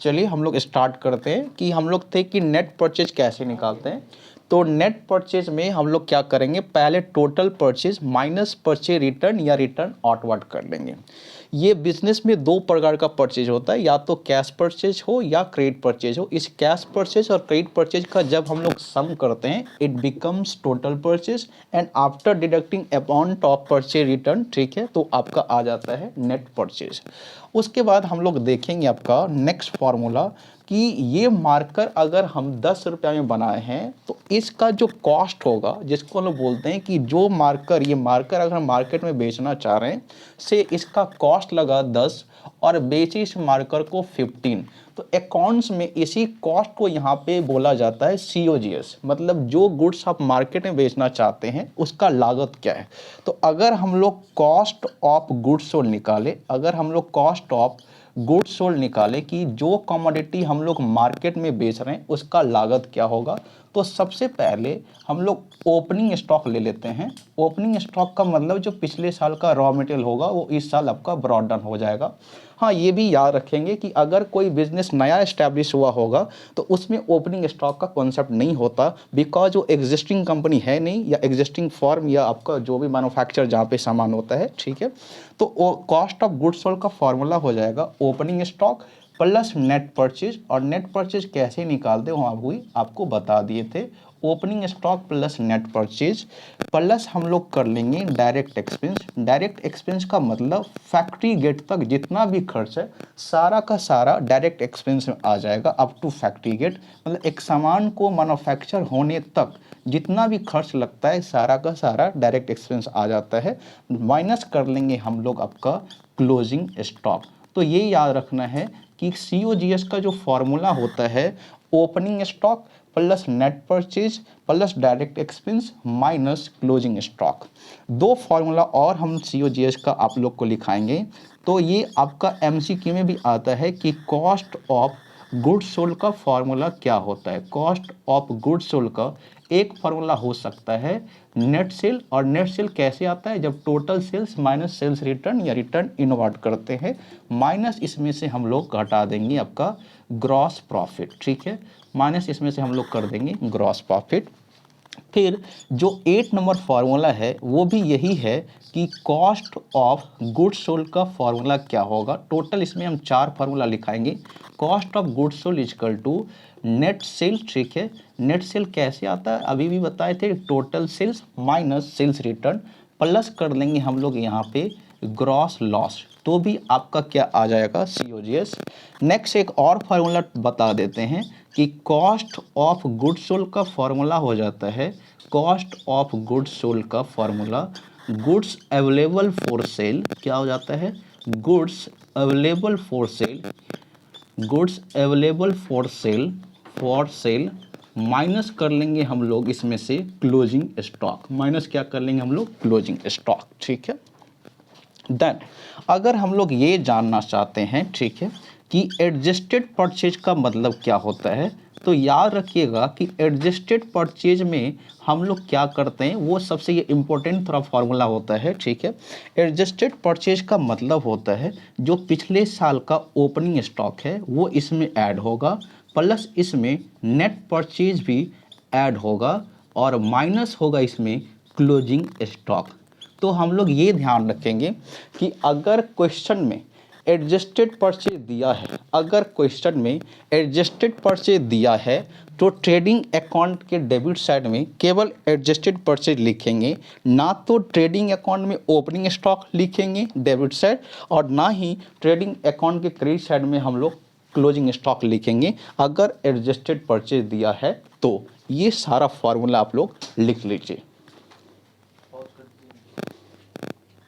चलिए हम लोग स्टार्ट करते हैं कि हम लोग थे कि नेट परचेज कैसे निकालते हैं। तो नेट परचेज में हम लोग क्या करेंगे, पहले total purchase minus purchase return या रिटर्न आउटवर्ड कर लेंगे। ये बिजनेस में दो प्रकार का परचेज होता है, या तो कैश परचेज हो या क्रेडिट परचेज हो। इस कैश परचेज और क्रेडिट परचेज का जब हम लोग सम करते हैं it becomes total purchase and after deducting amount of purchase return, ठीक है, तो आपका आ जाता है नेट परचेज। उसके बाद हम लोग देखेंगे आपका नेक्स्ट फार्मूला कि ये मार्कर अगर हम 10 रुपये में बनाए हैं तो इसका जो कॉस्ट होगा, जिसको हम लोग बोलते हैं कि जो मार्कर, ये मार्कर अगर हम मार्केट में बेचना चाह रहे हैं से इसका कॉस्ट लगा 10 और बेचे इस मार्कर को 15, तो अकाउंट्स में इसी कॉस्ट को यहाँ पे बोला जाता है COGS, मतलब जो गुड्स आप मार्केट में बेचना चाहते हैं उसका लागत क्या है। तो अगर हम लोग कॉस्ट ऑफ गुड्स सोल्ड निकाले, अगर हम लोग कॉस्ट ऑफ गुड्स सोल्ड निकाले कि जो कमोडिटी हम लोग मार्केट में बेच रहे हैं उसका लागत क्या होगा, तो सबसे पहले हम लोग ओपनिंग स्टॉक ले लेते हैं। ओपनिंग स्टॉक का मतलब जो पिछले साल का रॉ मटेरियल होगा वो इस साल आपका ब्रॉट डाउन हो जाएगा। हाँ, ये भी याद रखेंगे कि अगर कोई बिजनेस नया इस्टेब्लिश हुआ होगा तो उसमें ओपनिंग स्टॉक का कॉन्सेप्ट नहीं होता, बिकॉज वो एग्जिस्टिंग कंपनी है नहीं, या एग्जिस्टिंग फॉर्म या आपका जो भी मैन्युफैक्चर जहाँ पे सामान होता है, ठीक है। तो वो कॉस्ट ऑफ गुड्स सोल्ड का फॉर्मूला हो जाएगा opening stock plus net purchase. और नेट परचेज कैसे निकालते हो हम भी आपको बता दिए थे। Opening stock plus net purchase plus हम लोग कर लेंगे डायरेक्ट एक्सपेंस। डायरेक्ट एक्सपेंस का मतलब फैक्ट्री गेट तक जितना भी खर्च है सारा का सारा डायरेक्ट एक्सपेंस में आ जाएगा अप टू फैक्ट्री गेट। मतलब एक सामान को मैन्युफैक्चर होने तक जितना भी खर्च लगता है सारा का सारा डायरेक्ट एक्सपेंस आ जाता है। माइनस कर लेंगे हम लोग आपका क्लोजिंग स्टॉक। तो ये याद रखना है कि COGS का जो फॉर्मूला होता है opening stock plus net purchase plus direct expense minus closing stock. दो फॉर्मूला और हम COGS का आप लोग को लिखाएंगे। तो ये आपका MCQ में भी आता है कि कॉस्ट ऑफ गुड्स सोल्ड का फॉर्मूला क्या होता है। कॉस्ट ऑफ गुड्स सोल्ड का एक फॉर्मूला हो सकता है नेट सेल, और नेट सेल कैसे आता है, जब total sales minus sales return या रिटर्न इनवर्ट करते हैं, माइनस इसमें से हम लोग घटा देंगे आपका ग्रॉस प्रॉफिट, ठीक है, माइनस इसमें से हम लोग कर देंगे ग्रॉस प्रॉफिट। फिर जो 8 नंबर फार्मूला है वो भी यही है कि कॉस्ट ऑफ गुड्स सोल्ड का फॉर्मूला क्या होगा। टोटल इसमें हम 4 फार्मूला लिखाएंगे। Cost of goods sold equal to net sale, ठीक है। नेट सेल कैसे आता है अभी भी बताए थे, total sales minus sales return plus कर लेंगे हम लोग यहाँ पे ग्रॉस लॉस, तो भी आपका क्या आ जाएगा COGS। नेक्स्ट एक और फार्मूला बता देते हैं कि कॉस्ट ऑफ गुड्स सोल्ड का फॉर्मूला हो जाता है, कॉस्ट ऑफ गुड्स सोल्ड का formula goods available for sale क्या हो जाता है, goods available for sale, goods available for sale minus कर लेंगे हम लोग इसमें से क्लोजिंग स्टॉक, माइनस क्या कर लेंगे हम लोग क्लोजिंग स्टॉक, ठीक है। देन अगर हम लोग ये जानना चाहते हैं, ठीक है, कि एडजस्टेड परचेज का मतलब क्या होता है, तो याद रखिएगा कि एडजस्टेड परचेज में हम लोग क्या करते हैं, वो सबसे ये इम्पोर्टेंट थोड़ा फार्मूला होता है, ठीक है। एडजस्टेड परचेज का मतलब होता है जो पिछले साल का ओपनिंग स्टॉक है वो इसमें ऐड होगा, प्लस इसमें नेट परचेज भी ऐड होगा, और माइनस होगा इसमें क्लोजिंग स्टॉक। तो हम लोग ये ध्यान रखेंगे कि अगर क्वेश्चन में एडजस्टेड परचेज दिया है, अगर क्वेश्चन में एडजस्टेड परचेज दिया है तो ट्रेडिंग अकाउंट के डेबिट साइड में केवल एडजस्टेड परचेज लिखेंगे, ना तो ट्रेडिंग अकाउंट में ओपनिंग स्टॉक लिखेंगे डेबिट साइड, और ना ही ट्रेडिंग अकाउंट के क्रेडिट साइड में हम लोग क्लोजिंग स्टॉक लिखेंगे अगर एडजस्टेड परचेज दिया है। तो ये सारा फॉर्मूला आप लोग लिख लीजिए।